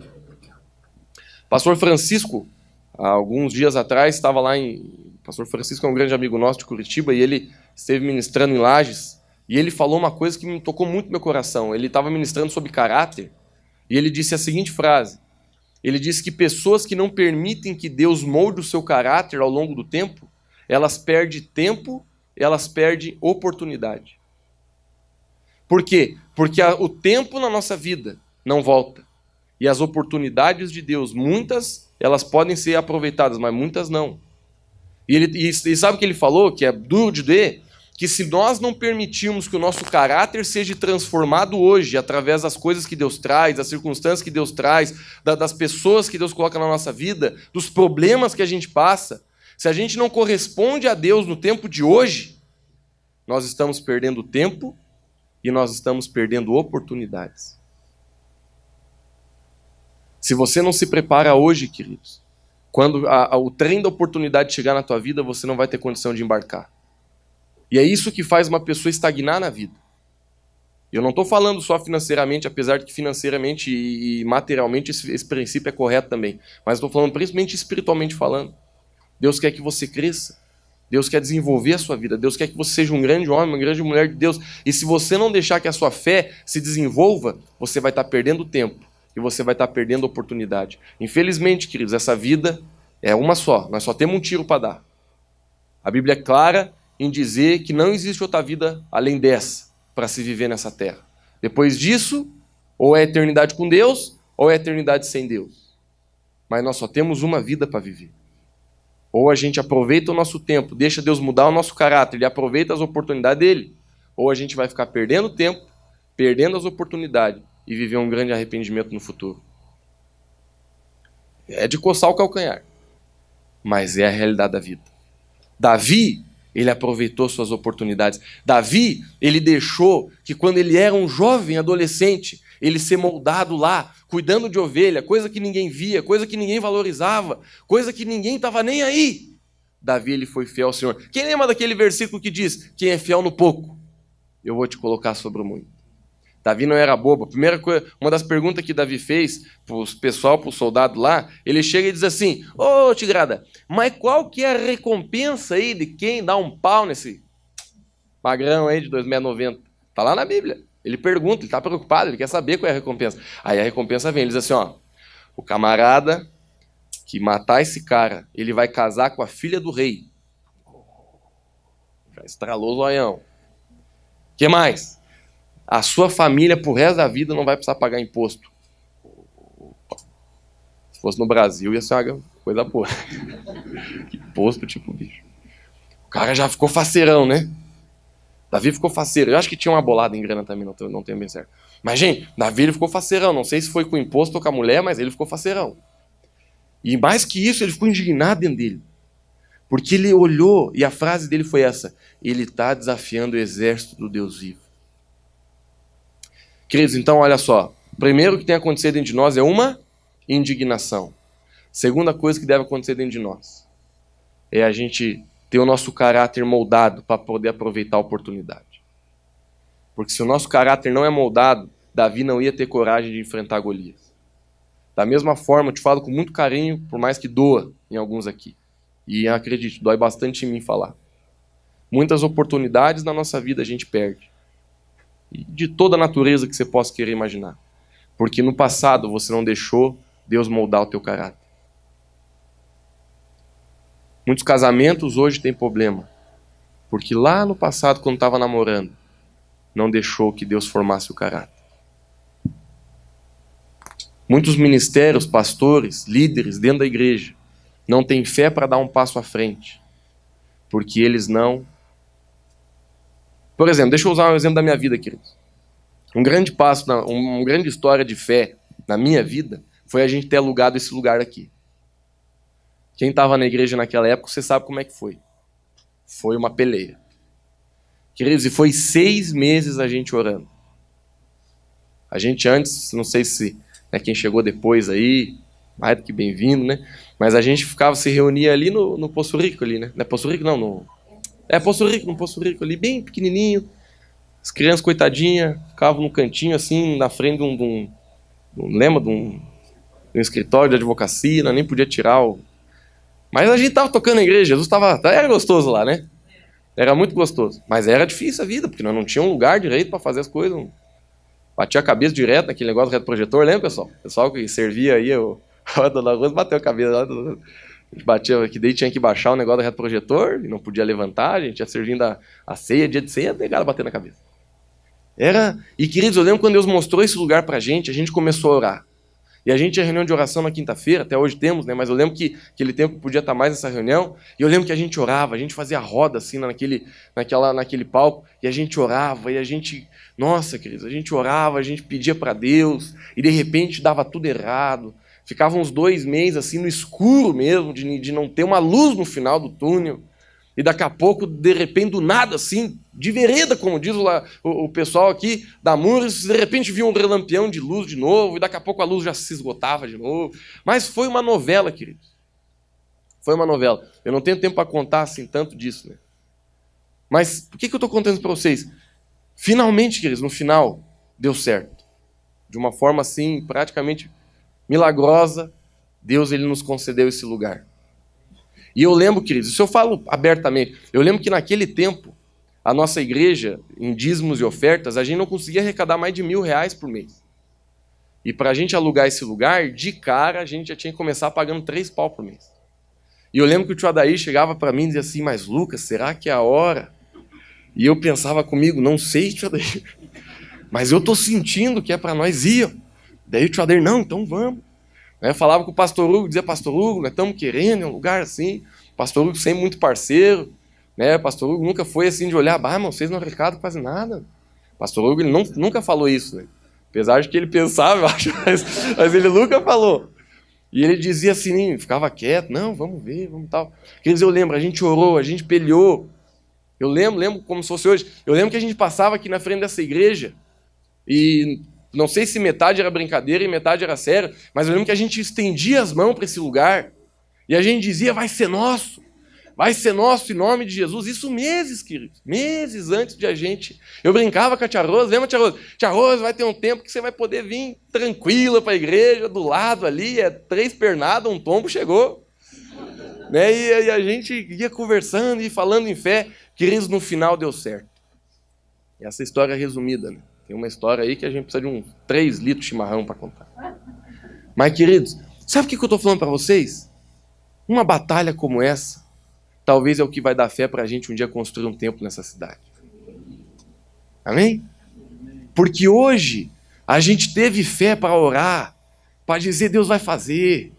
Speaker 1: Pastor Francisco, há alguns dias atrás, estava lá em... Pastor Francisco é um grande amigo nosso de Curitiba e ele esteve ministrando em Lages. E ele falou uma coisa que me tocou muito no meu coração. Ele estava ministrando sobre caráter e ele disse a seguinte frase. Ele disse que pessoas que não permitem que Deus molde o seu caráter ao longo do tempo, elas perdem tempo, elas perdem oportunidade. Por quê? Porque o tempo na nossa vida não volta. E as oportunidades de Deus, muitas, elas podem ser aproveitadas, mas muitas não. E sabe o que ele falou, que é duro de doer? Que se nós não permitirmos que o nosso caráter seja transformado hoje, através das coisas que Deus traz, das circunstâncias que Deus traz, das pessoas que Deus coloca na nossa vida, dos problemas que a gente passa, se a gente não corresponde a Deus no tempo de hoje, nós estamos perdendo tempo e nós estamos perdendo oportunidades. Se você não se prepara hoje, queridos, quando o trem da oportunidade chegar na tua vida, você não vai ter condição de embarcar. E é isso que faz uma pessoa estagnar na vida. Eu não estou falando só financeiramente, apesar de que financeiramente e materialmente esse princípio é correto também. Mas estou falando principalmente espiritualmente falando. Deus quer que você cresça. Deus quer desenvolver a sua vida. Deus quer que você seja um grande homem, uma grande mulher de Deus. E se você não deixar que a sua fé se desenvolva, você vai estar perdendo tempo. E você vai estar perdendo oportunidade. Infelizmente, queridos, essa vida é uma só. Nós só temos um tiro para dar. A Bíblia é clara em dizer que não existe outra vida além dessa para se viver nessa terra. Depois disso, ou é eternidade com Deus, ou é eternidade sem Deus. Mas nós só temos uma vida para viver. Ou a gente aproveita o nosso tempo, deixa Deus mudar o nosso caráter, ele aproveita as oportunidades dele, ou a gente vai ficar perdendo tempo, perdendo as oportunidades e viver um grande arrependimento no futuro. É de coçar o calcanhar, mas é a realidade da vida. Davi, ele aproveitou suas oportunidades. Davi, ele deixou que quando ele era um jovem adolescente, ele ser moldado lá, cuidando de ovelha, coisa que ninguém via, coisa que ninguém valorizava, coisa que ninguém estava nem aí. Davi, ele foi fiel ao Senhor. Quem lembra daquele versículo que diz, quem é fiel no pouco, eu vou te colocar sobre o muito. Davi não era bobo. A primeira coisa, uma das perguntas que Davi fez para o pessoal, para o soldado lá, ele chega e diz assim, ô Tigrada, mas qual que é a recompensa aí de quem dá um pau nesse magrão aí de 2,90 m? Está lá na Bíblia. Ele pergunta, ele está preocupado, ele quer saber qual é a recompensa. Aí a recompensa vem, ele diz assim, ó, o camarada que matar esse cara, ele vai casar com a filha do rei. Já estralou o zoião. O que mais? A sua família, pro resto da vida, não vai precisar pagar imposto. Se fosse no Brasil, ia ser uma coisa boa. Imposto, tipo, bicho. O cara já ficou faceirão, né? Davi ficou faceiro. Eu acho que tinha uma bolada em grana também, não tenho bem certo. Mas, gente, Davi ele ficou faceirão. Não sei se foi com imposto ou com a mulher, mas ele ficou faceirão. E mais que isso, ele ficou indignado dentro dele. Porque ele olhou, e a frase dele foi essa: ele está desafiando o exército do Deus vivo. Queridos, então olha só. Primeiro que tem acontecido dentro de nós é uma indignação. Segunda coisa que deve acontecer dentro de nós é a gente ter o nosso caráter moldado para poder aproveitar a oportunidade. Porque se o nosso caráter não é moldado, Davi não ia ter coragem de enfrentar Golias. Da mesma forma, eu te falo com muito carinho, por mais que doa em alguns aqui. E acredite, dói bastante em mim falar. Muitas oportunidades na nossa vida a gente perde. E de toda a natureza que você possa querer imaginar. Porque no passado você não deixou Deus moldar o teu caráter. Muitos casamentos hoje têm problema. Porque lá no passado, quando estava namorando, não deixou que Deus formasse o caráter. Muitos ministérios, pastores, líderes dentro da igreja não têm fé para dar um passo à frente. Porque eles não... Por exemplo, deixa eu usar um exemplo da minha vida, queridos. Um grande passo, uma grande história de fé na minha vida foi a gente ter alugado esse lugar aqui. Quem estava na igreja naquela época, você sabe como é que foi. Foi uma peleia. Queridos, e foi 6 meses a gente orando. A gente antes, não sei se quem chegou depois aí, mais do que bem-vindo, né? Mas a gente se reunia ali no Poço Rico ali, né? Não é Poço Rico, não. No Poço Rico ali, bem pequenininho. As crianças, coitadinhas, ficavam num cantinho assim, na frente de um escritório de advocacia, nem podia tirar o... Mas a gente tava tocando na igreja, Jesus era gostoso lá, né? Era muito gostoso. Mas era difícil a vida, porque nós não tínhamos um lugar direito para fazer as coisas. Batia a cabeça direto naquele negócio do retroprojetor, lembra, pessoal? O pessoal que servia aí, o Dona Rosa bateu a cabeça lá. A gente batia, que daí tinha que baixar o negócio do retroprojetor, e não podia levantar, a gente ia servindo a ceia, dia de ceia, negada bater na cabeça. E queridos, eu lembro quando Deus mostrou esse lugar pra gente, a gente começou a orar. E a gente tinha reunião de oração na quinta-feira, até hoje temos, né? Mas eu lembro que aquele tempo podia estar mais nessa reunião, e eu lembro que a gente orava, a gente fazia roda assim naquele palco, e a gente orava, e a gente, nossa, queridos, a gente orava, a gente pedia para Deus, e de repente dava tudo errado, ficava uns 2 meses assim no escuro mesmo, de não ter uma luz no final do túnel, e daqui a pouco, de repente, do nada assim, de vereda, como diz o pessoal aqui da Mures, de repente viu um relampião de luz de novo, e daqui a pouco a luz já se esgotava de novo. Mas foi uma novela, queridos. Foi uma novela. Eu não tenho tempo para contar assim tanto disso, né? Mas por que eu estou contando isso para vocês? Finalmente, queridos, no final, deu certo. De uma forma assim, praticamente milagrosa, Deus ele nos concedeu esse lugar. E eu lembro, queridos, isso eu falo abertamente, eu lembro que naquele tempo, a nossa igreja, em dízimos e ofertas, a gente não conseguia arrecadar mais de R$1.000 por mês. E para a gente alugar esse lugar, de cara, a gente já tinha que começar pagando 3 pau por mês. E eu lembro que o tio Adair chegava para mim e dizia assim, mas Lucas, será que é a hora? E eu pensava comigo, não sei, tio Adair, mas eu estou sentindo que é para nós ir. Daí o tio Adair, não, então vamos. Eu falava com o pastor Hugo, dizia, pastor Hugo, nós estamos querendo um lugar assim. Pastor Hugo sempre muito parceiro, né? Pastor Hugo nunca foi assim de olhar, mas vocês não arrecadam quase nada. Pastor Hugo ele nunca falou isso, né? Apesar de que ele pensava, eu acho, mas ele nunca falou. E ele dizia assim, ficava quieto, não, vamos ver, vamos tal. Queridos, eu lembro, a gente orou, a gente peleou. Eu lembro como se fosse hoje. Eu lembro que a gente passava aqui na frente dessa igreja e... Não sei se metade era brincadeira e metade era sério, mas eu lembro que a gente estendia as mãos para esse lugar e a gente dizia, vai ser nosso em nome de Jesus. Isso meses, queridos, meses antes de a gente... Eu brincava com a tia Rosa, lembra, tia Rosa? Tia Rosa, vai ter um tempo que você vai poder vir tranquila para a igreja, do lado ali, 3 pernadas, um tombo chegou. Né? E a gente ia conversando e falando em fé, queridos, no final deu certo. Essa história é resumida, né? Tem uma história aí que a gente precisa de uns 3 litros de chimarrão para contar. Mas, queridos, sabe o que eu estou falando para vocês? Uma batalha como essa, talvez é o que vai dar fé para a gente um dia construir um templo nessa cidade. Amém? Porque hoje a gente teve fé para orar, para dizer Deus vai fazer.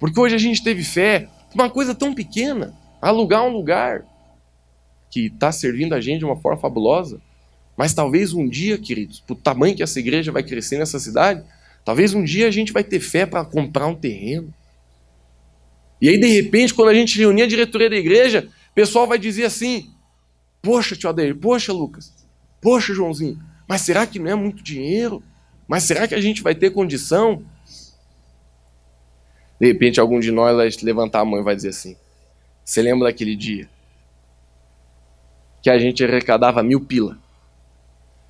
Speaker 1: Porque hoje a gente teve fé, uma coisa tão pequena, alugar um lugar que está servindo a gente de uma forma fabulosa. Mas talvez um dia, queridos, para o tamanho que essa igreja vai crescer nessa cidade, talvez um dia a gente vai ter fé para comprar um terreno. E aí, de repente, quando a gente reunir a diretoria da igreja, o pessoal vai dizer assim: poxa, tio Adair, poxa, Lucas, poxa, Joãozinho, mas será que não é muito dinheiro? Mas será que a gente vai ter condição? De repente, algum de nós vai levantar a mão e vai dizer assim: você lembra daquele dia que a gente arrecadava 1.000 pila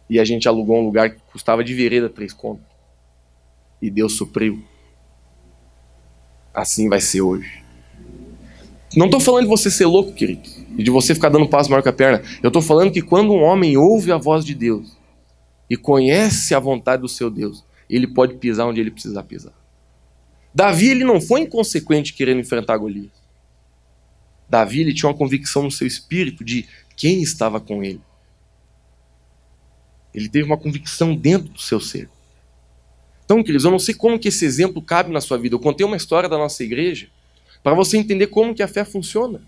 Speaker 1: e a gente alugou um lugar que custava de vereda 3 contos e Deus supriu? Assim vai ser hoje. Não estou falando de você ser louco, querido, e de você ficar dando passo maior que a perna. Eu estou falando que quando um homem ouve a voz de Deus e conhece a vontade do seu Deus, ele pode pisar onde ele precisar pisar. Davi, ele não foi inconsequente querendo enfrentar Golias. Davi, ele tinha uma convicção no seu espírito de quem estava com ele. Ele teve uma convicção dentro do seu ser. Então, queridos, eu não sei como que esse exemplo cabe na sua vida. Eu contei uma história da nossa igreja para você entender como que a fé funciona.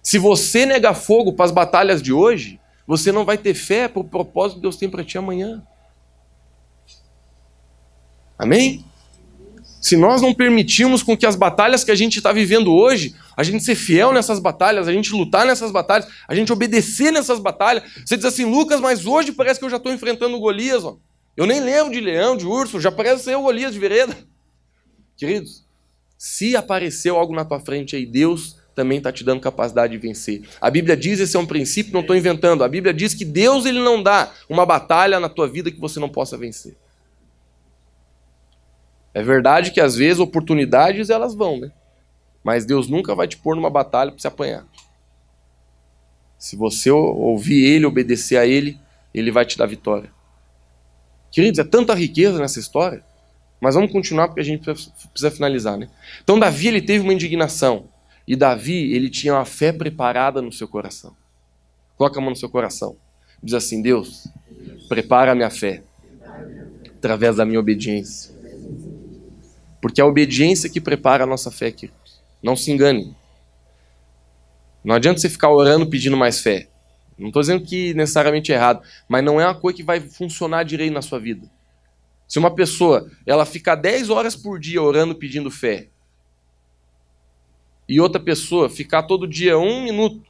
Speaker 1: Se você negar fogo para as batalhas de hoje, você não vai ter fé para o propósito que Deus tem para ti amanhã. Amém? Se nós não permitirmos com que as batalhas que a gente está vivendo hoje, a gente ser fiel nessas batalhas, a gente lutar nessas batalhas, a gente obedecer nessas batalhas. Você diz assim: Lucas, mas hoje parece que eu já estou enfrentando Golias, ó. Eu nem lembro de leão, de urso, já parece ser o Golias de vereda. Queridos, se apareceu algo na tua frente aí, Deus também está te dando capacidade de vencer. A Bíblia diz, esse é um princípio, não estou inventando. A Bíblia diz que Deus, ele não dá uma batalha na tua vida que você não possa vencer. É verdade que às vezes oportunidades elas vão, né? Mas Deus nunca vai te pôr numa batalha para você apanhar. Se você ouvir Ele, obedecer a Ele, Ele vai te dar vitória. Queridos, é tanta riqueza nessa história, mas vamos continuar porque a gente precisa finalizar, né? Então Davi, ele teve uma indignação, e Davi, ele tinha uma fé preparada no seu coração. Coloca a mão no seu coração. Diz assim: Deus, prepara a minha fé através da minha obediência. Porque é a obediência que prepara a nossa fé, queridos. Não se engane. Não adianta você ficar orando pedindo mais fé. Não estou dizendo que necessariamente é errado, mas não é uma coisa que vai funcionar direito na sua vida. Se uma pessoa ela ficar 10 horas por dia orando pedindo fé, e outra pessoa ficar todo dia 1 minuto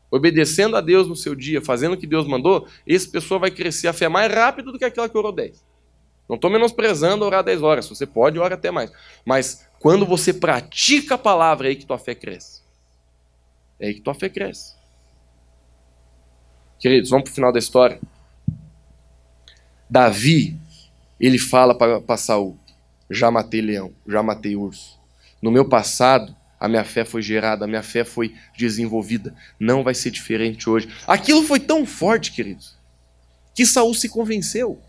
Speaker 1: obedecendo a Deus no seu dia, fazendo o que Deus mandou, essa pessoa vai crescer a fé mais rápido do que aquela que orou 10. Não estou menosprezando orar 10 horas. Se você pode, ora até mais. Mas quando você pratica a palavra, é aí que tua fé cresce. É aí que tua fé cresce. Queridos, vamos para o final da história. Davi, ele fala para Saul: já matei leão, já matei urso. No meu passado, a minha fé foi gerada, a minha fé foi desenvolvida. Não vai ser diferente hoje. Aquilo foi tão forte, queridos, que Saul se convenceu.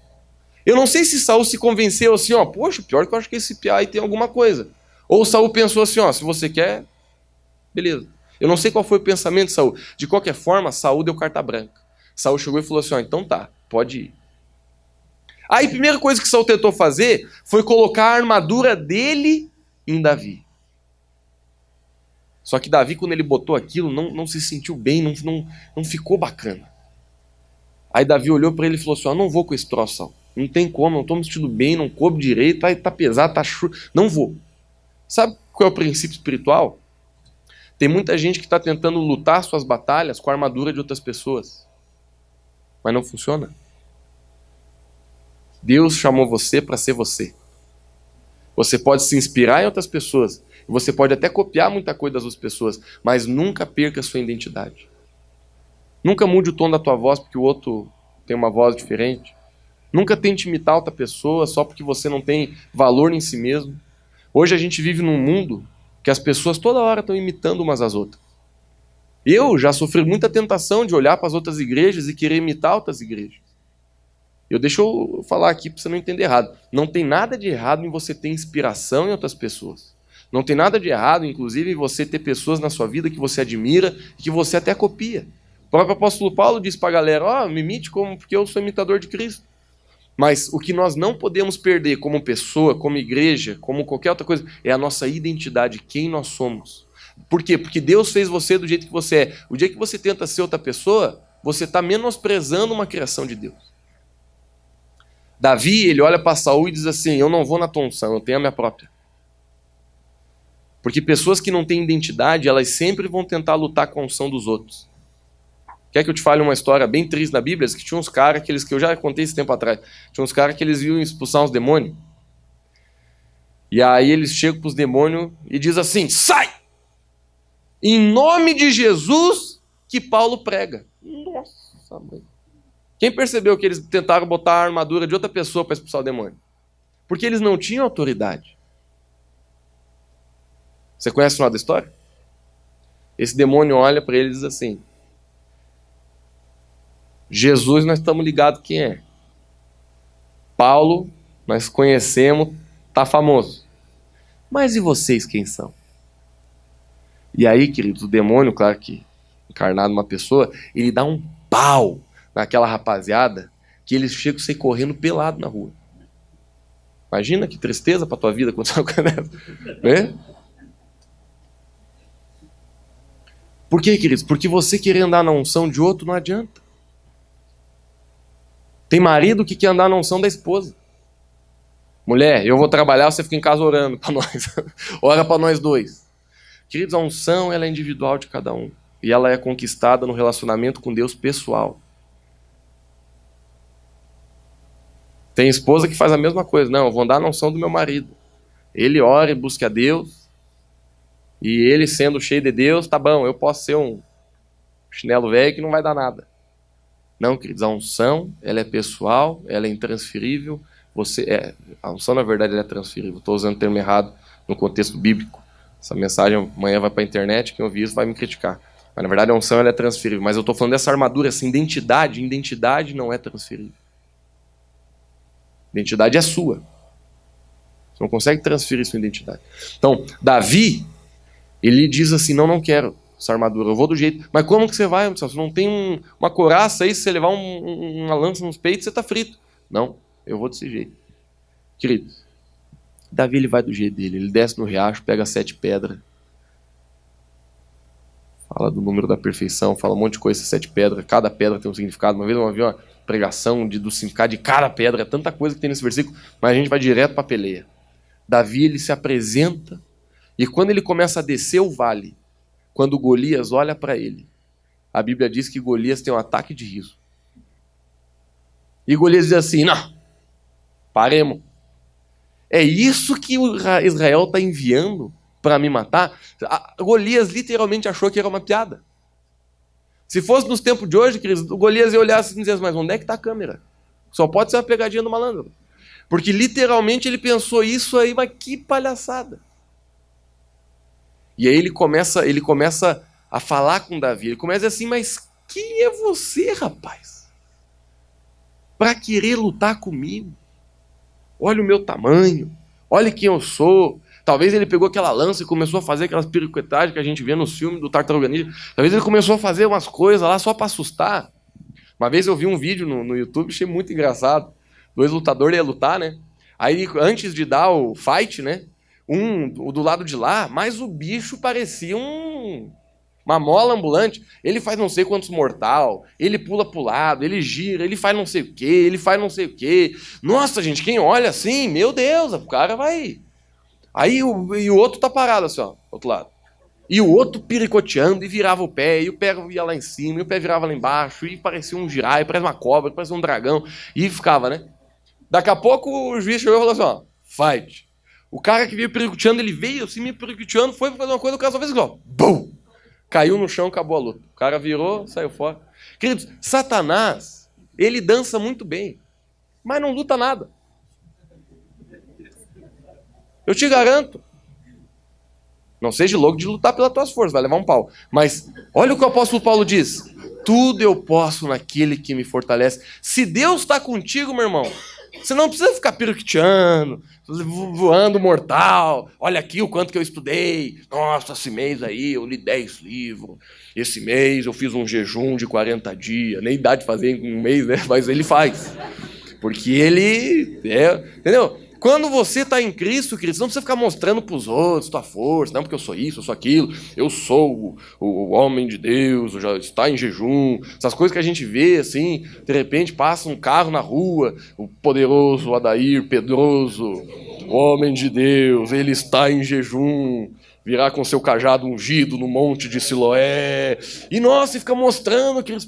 Speaker 1: Eu não sei se Saul se convenceu assim, ó, poxa, pior que eu acho que esse piá aí tem alguma coisa. Ou Saul pensou assim, ó, se você quer, beleza. Eu não sei qual foi o pensamento de Saul. De qualquer forma, Saul deu carta branca. Saul chegou e falou assim, ó, então tá, pode ir. Aí a primeira coisa que Saul tentou fazer foi colocar a armadura dele em Davi. Só que Davi, quando ele botou aquilo, não se sentiu bem, não ficou bacana. Aí Davi olhou para ele e falou assim, ó, não vou com esse troço, Saul. Não tem como, não estou me sentindo bem, não coube direito, tá pesado, tá chulo, não vou. Sabe qual é o princípio espiritual? Tem muita gente que está tentando lutar suas batalhas com a armadura de outras pessoas. Mas não funciona. Deus chamou você para ser você. Você pode se inspirar em outras pessoas. Você pode até copiar muita coisa das outras pessoas. Mas nunca perca a sua identidade. Nunca mude o tom da tua voz porque o outro tem uma voz diferente. Nunca tente imitar outra pessoa só porque você não tem valor em si mesmo. Hoje a gente vive num mundo que as pessoas toda hora estão imitando umas às outras. Eu já sofri muita tentação de olhar para as outras igrejas e querer imitar outras igrejas. Deixa eu falar aqui para você não entender errado. Não tem nada de errado em você ter inspiração em outras pessoas. Não tem nada de errado, inclusive, em você ter pessoas na sua vida que você admira e que você até copia. O próprio apóstolo Paulo disse para a galera, me imite porque eu sou imitador de Cristo. Mas o que nós não podemos perder como pessoa, como igreja, como qualquer outra coisa, é a nossa identidade, quem nós somos. Por quê? Porque Deus fez você do jeito que você é. O dia que você tenta ser outra pessoa, você está menosprezando uma criação de Deus. Davi, ele olha para Saul e diz assim, eu não vou na tua unção, eu tenho a minha própria. Porque pessoas que não têm identidade, elas sempre vão tentar lutar com a unção dos outros. Quer que eu te fale uma história bem triste na Bíblia? Que tinha uns caras, que eu já contei esse tempo atrás, tinha uns caras que eles iam expulsar uns demônios. E aí eles chegam para os demônios e dizem assim, sai! Em nome de Jesus que Paulo prega. Nossa, mãe. Quem percebeu que eles tentaram botar a armadura de outra pessoa para expulsar o demônio? Porque eles não tinham autoridade. Você conhece o final da história? Esse demônio olha para ele e diz assim, Jesus nós estamos ligados quem é. Paulo nós conhecemos, está famoso. Mas e vocês quem são? E aí, queridos, o demônio, claro que encarnado numa pessoa, ele dá um pau naquela rapaziada que eles chegam a sair correndo pelado na rua. Imagina que tristeza para tua vida acontecer uma coisa dessa, né? Por quê, queridos? Porque você querer andar na unção de outro não adianta. Tem marido que quer andar na unção da esposa. Mulher, eu vou trabalhar, você fica em casa orando para nós. Ora para nós dois. Queridos, a unção ela é individual de cada um. E ela é conquistada no relacionamento com Deus pessoal. Tem esposa que faz a mesma coisa. Não, eu vou andar na unção do meu marido. Ele ora e busca a Deus. E ele sendo cheio de Deus, tá bom, eu posso ser um chinelo velho que não vai dar nada. Não, queridos, a unção, ela é pessoal, ela é intransferível. A unção, na verdade, ela é transferível. Estou usando o termo errado no contexto bíblico. Essa mensagem amanhã vai para a internet, quem ouvir isso vai me criticar. Mas, na verdade, a unção ela é transferível. Mas eu estou falando dessa armadura, essa identidade não é transferível. Identidade é sua. Você não consegue transferir sua identidade. Então, Davi, ele diz assim, não quero essa armadura, eu vou do jeito. Mas como que você vai? Você não tem uma couraça aí, se você levar uma lança nos peitos, você está frito. Não, eu vou desse jeito. Querido, Davi ele vai do jeito dele, ele desce no riacho, pega 7 pedras, fala do número da perfeição, fala um monte de coisa, 7 pedras, cada pedra tem um significado. Uma vez eu vi uma pregação do significado de cada pedra, é tanta coisa que tem nesse versículo, mas a gente vai direto para a peleia. Davi ele se apresenta, e quando ele começa a descer o vale, quando Golias olha para ele, a Bíblia diz que Golias tem um ataque de riso. E Golias diz assim, não, paremos. É isso que o Israel está enviando para me matar? Golias literalmente achou que era uma piada. Se fosse nos tempos de hoje, queridos, o Golias ia olhar assim e dizer, mas onde é que está a câmera? Só pode ser uma pegadinha do malandro. Porque literalmente ele pensou isso aí, mas que palhaçada. E aí ele começa a falar com Davi. Ele começa assim, mas quem é você, rapaz? Para querer lutar comigo? Olha o meu tamanho. Olha quem eu sou. Talvez ele pegou aquela lança e começou a fazer aquelas piruetagens que a gente vê nos filmes do Tartaruga Ninja. Talvez ele começou a fazer umas coisas lá só para assustar. Uma vez eu vi um vídeo no YouTube, achei muito engraçado. 2 lutadores iam lutar, né? Aí antes de dar o fight, né? O do lado de lá, mas o bicho parecia uma mola ambulante. Ele faz não sei quantos mortal, ele pula pro lado, ele gira, ele faz não sei o quê, Nossa, gente, quem olha assim, meu Deus, o cara vai... Aí e o outro tá parado assim, ó, do outro lado. E o outro piricoteando e virava o pé, e o pé ia lá em cima, e o pé virava lá embaixo, e parecia um giraia, parecia uma cobra, parecia um dragão, e ficava, né? Daqui a pouco o juiz chegou e falou assim, ó, fight. O cara que veio pericuteando, ele veio assim, me pericuteando, foi fazer uma coisa, o cara só fez igual. Bum! Caiu no chão, acabou a luta. O cara virou, saiu fora. Queridos, Satanás, ele dança muito bem, mas não luta nada. Eu te garanto. Não seja louco de lutar pelas tuas forças, vai levar um pau. Mas olha o que o apóstolo Paulo diz. Tudo eu posso naquele que me fortalece. Se Deus está contigo, meu irmão, você não precisa ficar piroquiteando, voando mortal. Olha aqui o quanto que eu estudei. Nossa, esse mês aí eu li 10 livros. Esse mês eu fiz um jejum de 40 dias. Nem dá de fazer em um mês, né? Mas ele faz. Porque ele entendeu? Quando você está em Cristo, você não precisa ficar mostrando para os outros tua força, não, porque eu sou isso, eu sou aquilo, eu sou o homem de Deus, já está em jejum. Essas coisas que a gente vê, assim, de repente passa um carro na rua, o poderoso Adair Pedroso, o homem de Deus, ele está em jejum, virá com seu cajado ungido no monte de Siloé. E nossa, fica mostrando, queridos,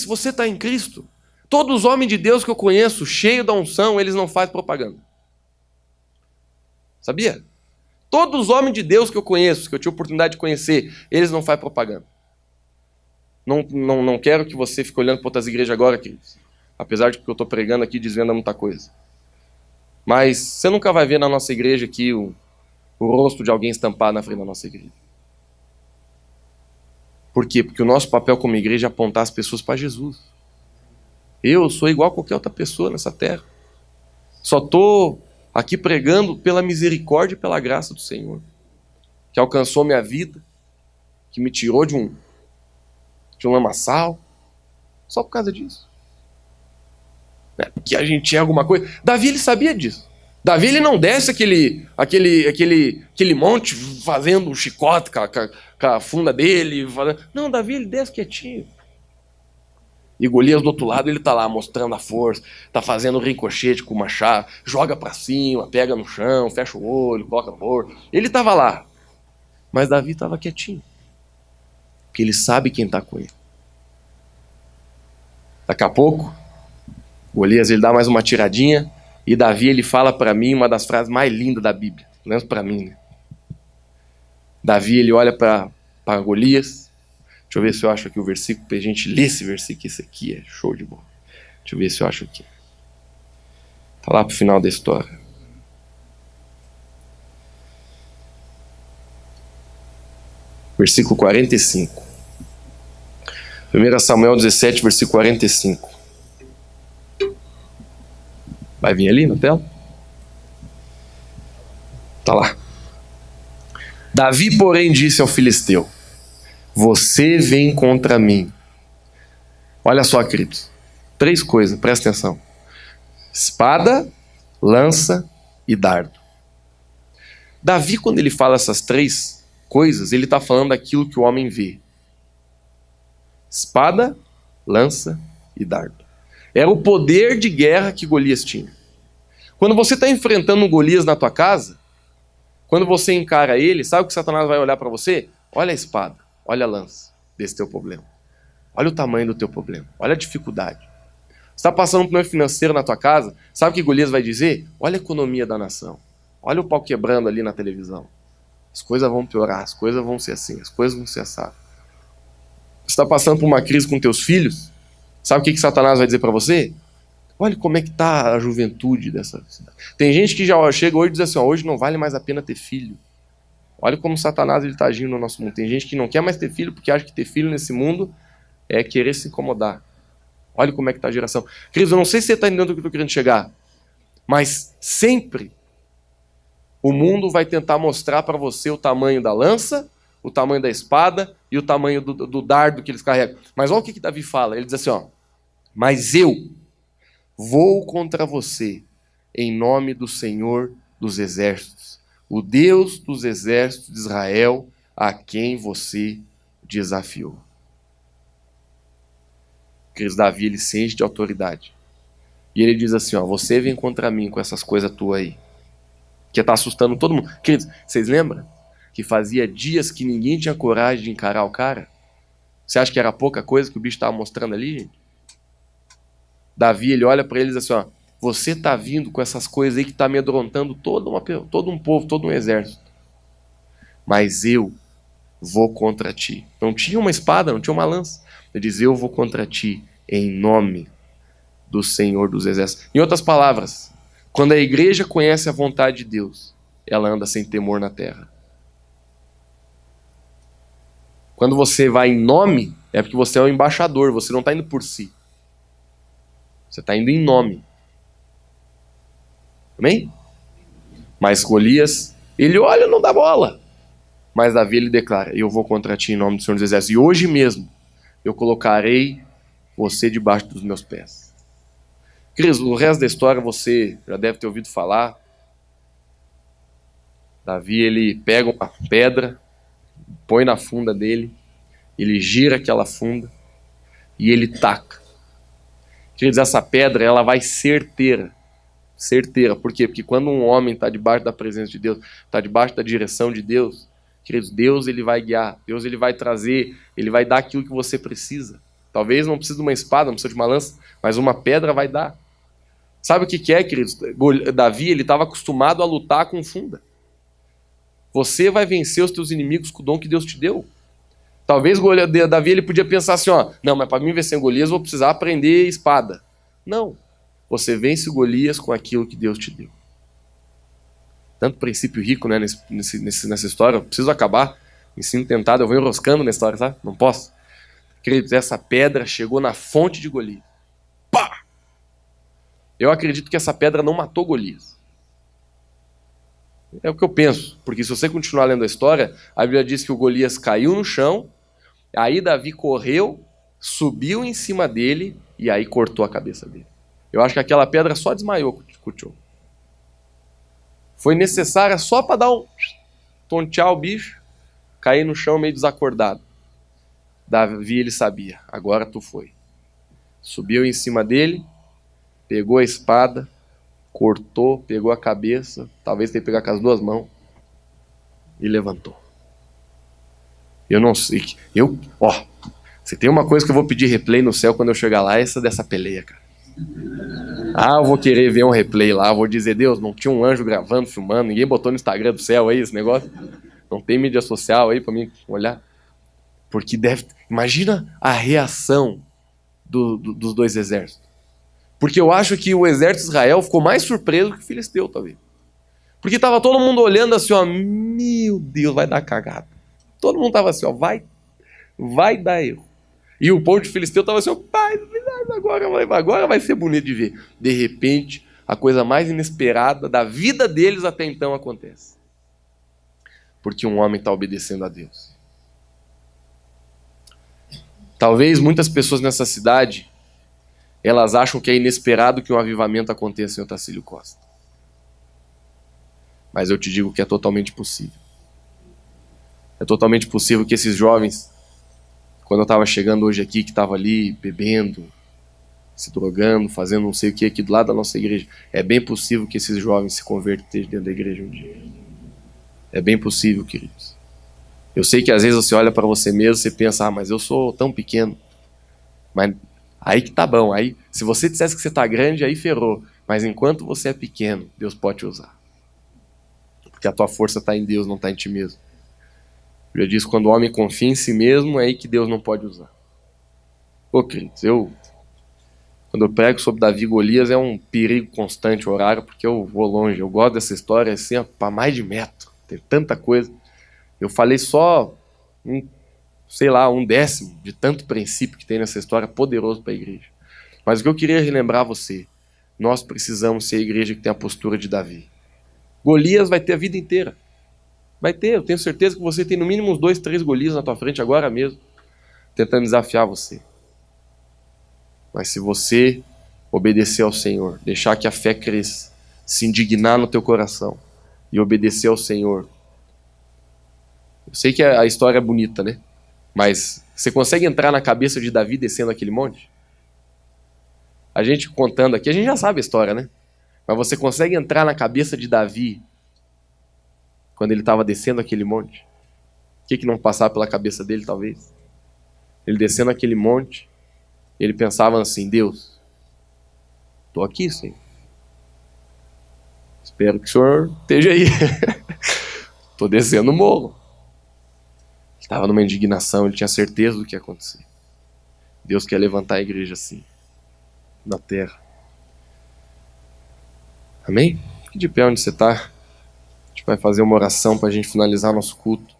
Speaker 1: se você está em Cristo, todos os homens de Deus que eu conheço, cheios da unção, eles não fazem propaganda. Sabia? Todos os homens de Deus que eu conheço, que eu tive a oportunidade de conhecer, eles não fazem propaganda. Não quero que você fique olhando para outras igrejas agora, queridos. Apesar de que eu estou pregando aqui, desvendo muita coisa. Mas você nunca vai ver na nossa igreja aqui o rosto de alguém estampado na frente da nossa igreja. Por quê? Porque o nosso papel como igreja é apontar as pessoas para Jesus. Eu sou igual a qualquer outra pessoa nessa terra. Só estou aqui pregando pela misericórdia e pela graça do Senhor, que alcançou minha vida, que me tirou de um lamaçal, só por causa disso. Porque a gente é alguma coisa. Davi, ele sabia disso. Davi, ele não desce aquele monte fazendo um chicote com a funda dele. Não, Davi, ele desce quietinho. E Golias do outro lado, ele tá lá mostrando a força, tá fazendo ricochete com o machado, joga para cima, pega no chão, fecha o olho, coloca no bordo. Ele tava lá. Mas Davi tava quietinho. Porque ele sabe quem tá com ele. Daqui a pouco, Golias, ele dá mais uma tiradinha, e Davi, ele fala para mim uma das frases mais lindas da Bíblia. Pelo menos para mim, né? Davi, ele olha para Golias. Deixa eu ver se eu acho aqui o versículo, para a gente ler esse versículo. Esse aqui é show de bola. Deixa eu ver se eu acho aqui. Está lá para o final da história. Versículo 45. 1 Samuel 17, versículo 45. Vai vir ali na tela? Está lá. Davi, porém, disse ao filisteu: você vem contra mim. Olha só, queridos. 3 coisas, presta atenção. Espada, lança e dardo. Davi, quando ele fala essas 3 coisas, ele está falando daquilo que o homem vê. Espada, lança e dardo. Era o poder de guerra que Golias tinha. Quando você está enfrentando um Golias na tua casa, quando você encara ele, sabe o que Satanás vai olhar para você? Olha a espada. Olha a lança desse teu problema. Olha o tamanho do teu problema. Olha a dificuldade. Você está passando um problema financeiro na tua casa, sabe o que Golias vai dizer? Olha a economia da nação. Olha o pau quebrando ali na televisão. As coisas vão piorar, as coisas vão ser assim, as coisas vão ser assado. Você está passando por uma crise com teus filhos, sabe o que Satanás vai dizer para você? Olha como é que está a juventude dessa cidade. Tem gente que já chega hoje e diz assim, hoje não vale mais a pena ter filho. Olha como Satanás está agindo no nosso mundo. Tem gente que não quer mais ter filho porque acha que ter filho nesse mundo é querer se incomodar. Olha como é que está a geração. Queridos, eu não sei se você está entendendo o que eu estou querendo chegar, mas sempre o mundo vai tentar mostrar para você o tamanho da lança, o tamanho da espada e o tamanho do dardo que eles carregam. Mas olha o que Davi fala. Ele diz assim, mas eu vou contra você em nome do Senhor dos Exércitos, o Deus dos exércitos de Israel, a quem você desafiou. Queridos, Davi, ele se enche de autoridade. E ele diz assim, você vem contra mim com essas coisas tuas aí, que está assustando todo mundo. Queridos, vocês lembram que fazia dias que ninguém tinha coragem de encarar o cara? Você acha que era pouca coisa que o bicho estava mostrando ali, gente? Davi, ele olha para ele e diz assim, você está vindo com essas coisas aí que está amedrontando todo um povo, todo um exército. Mas eu vou contra ti. Não tinha uma espada, não tinha uma lança. Ele diz, eu vou contra ti em nome do Senhor dos Exércitos. Em outras palavras, quando a igreja conhece a vontade de Deus, ela anda sem temor na terra. Quando você vai em nome É porque você é o embaixador, você não está indo por si. Você está indo em nome. Amém? Mas Golias, ele olha, não dá bola. Mas Davi, ele declara: eu vou contra ti em nome do Senhor dos Exércitos. E hoje mesmo eu colocarei você debaixo dos meus pés. Queridos, o resto da história você já deve ter ouvido falar. Davi, ele pega uma pedra, põe na funda dele, ele gira aquela funda e ele taca. Queridos, essa pedra, ela vai certeira. Certeira. Por quê? Porque quando um homem está debaixo da presença de Deus, está debaixo da direção de Deus, queridos, Deus, ele vai guiar. Deus, ele vai trazer, ele vai dar aquilo que você precisa. Talvez não precise de uma espada, não precisa de uma lança, mas uma pedra vai dar. Sabe o que é, queridos? Davi, ele estava acostumado a lutar com funda. Você vai vencer os teus inimigos com o dom que Deus te deu. Talvez Davi, ele podia pensar assim, ó, não, mas para mim vencer Golias eu vou precisar aprender espada. Não. Você vence Golias com aquilo que Deus te deu. Tanto princípio rico, né, nessa história. Eu preciso acabar. Ensino tentado, eu vou enroscando na história, sabe? Não posso. Queridos, essa pedra chegou na fonte de Golias. Pá! Eu acredito que essa pedra não matou Golias. É o que eu penso. Porque se você continuar lendo a história, a Bíblia diz que o Golias caiu no chão, aí Davi correu, subiu em cima dele e aí cortou a cabeça dele. Eu acho que aquela pedra só desmaiou com o tio. Foi necessária só para dar um tontear o bicho, cair no chão meio desacordado. Davi, ele sabia, agora tu foi. Subiu em cima dele, pegou a espada, cortou, pegou a cabeça, talvez tenha que pegar com as duas mãos, e levantou. Eu não sei, se tem uma coisa que eu vou pedir replay no céu quando eu chegar lá, é essa dessa peleia, cara. Eu vou querer ver um replay lá, vou dizer, Deus, não tinha um anjo gravando, filmando, ninguém botou no Instagram do céu aí esse negócio, não tem mídia social aí pra mim olhar, porque imagina a reação dos dois exércitos, porque eu acho que o exército de Israel ficou mais surpreso que o filisteu, talvez, porque tava todo mundo olhando assim, ó, meu Deus, vai dar cagada, todo mundo tava assim, ó, vai dar erro, e o povo de filisteu tava assim, ó, agora vai ser bonito de ver. De repente, a coisa mais inesperada da vida deles até então acontece. Porque um homem está obedecendo a Deus. Talvez muitas pessoas nessa cidade, elas acham que é inesperado que um avivamento aconteça em Otacílio Costa. Mas eu te digo que é totalmente possível. É totalmente possível que esses jovens, quando eu estava chegando hoje aqui, que estavam ali bebendo, se drogando, fazendo não sei o que aqui do lado da nossa igreja, é bem possível que esses jovens se convertam dentro da igreja um dia. É bem possível, queridos. Eu sei que às vezes você olha para você mesmo, você pensa, mas eu sou tão pequeno. Mas aí que tá bom. Aí, se você dissesse que você tá grande, aí ferrou. Mas enquanto você é pequeno, Deus pode te usar. Porque a tua força está em Deus, não está em ti mesmo. Eu diz, quando o homem confia em si mesmo, é aí que Deus não pode usar. Queridos, quando eu prego sobre Davi e Golias, é um perigo constante o horário, porque eu vou longe. Eu gosto dessa história assim, para mais de metro. Tem tanta coisa. Eu falei só um 1/10 de tanto princípio que tem nessa história poderoso para a igreja. Mas o que eu queria relembrar você, nós precisamos ser a igreja que tem a postura de Davi. Golias vai ter a vida inteira. Vai ter, eu tenho certeza que você tem no mínimo uns 2, 3 Golias na tua frente agora mesmo, tentando desafiar você. Mas se você obedecer ao Senhor, deixar que a fé cresça, se indignar no teu coração e obedecer ao Senhor. Eu sei que a história é bonita, né? Mas você consegue entrar na cabeça de Davi descendo aquele monte? A gente contando aqui, a gente já sabe a história, né? Mas você consegue entrar na cabeça de Davi quando ele estava descendo aquele monte? O que não passava pela cabeça dele, talvez? Ele descendo aquele monte, ele pensava assim, Deus, estou aqui, Senhor. Espero que o Senhor esteja aí. Estou descendo o morro. Ele estava numa indignação, ele tinha certeza do que ia acontecer. Deus quer levantar a igreja assim, na terra. Amém? Fique de pé onde você está. A gente vai fazer uma oração para a gente finalizar nosso culto.